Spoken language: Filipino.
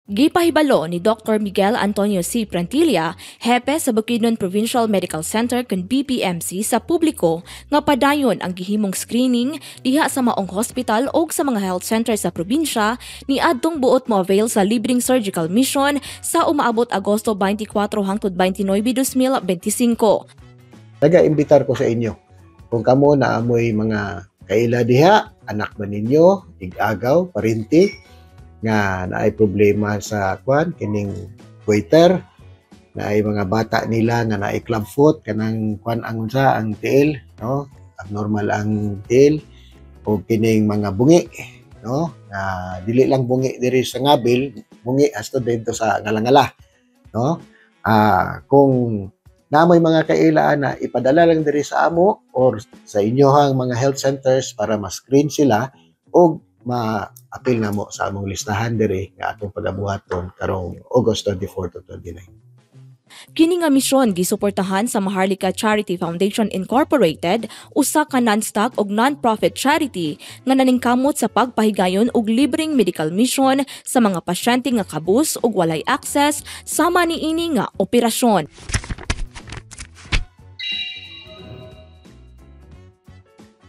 Gipahibalo ni Dr. Miguel Antonio C. Prantilla, hepe sa Bukidnon Provincial Medical Center kun BPMC sa publiko nga padayon ang gihimong screening diha sa maong hospital o sa mga health center sa probinsya ni adtong buot mo avail sa libreng surgical mission sa umaabot Agosto 24 hangtod 29, 2025. Taga-imbitar ko sa inyo. Kung kamo naamoy mga kaila diha, anak ba ninyo, ig-agaw, parinti, nga naay problema sa kining goiter, naay mga bata nila nga naay club foot, kanang ang unsa ang tiil, no? Abnormal ang tiil o kining mga bungi, no? Dili lang bungi diri sa ngabil, bungi hasta dito sa ngalangala, no? Kung namoy mga kailaan na ipadala lang diri sa amo or sa inyohang mga health centers para ma-screen sila o ma-apil na mo sa among listahan diri nga atong pagabuhaton karong August 24 to 29. Kini nga misyon gisuportahan sa Maharlika Charity Foundation Incorporated, usa ka non-stock og non-profit charity nga naningkamot sa pagpahigayon og libreng medical mission sa mga pasyente nga kabus og walay access sama niini nga operasyon.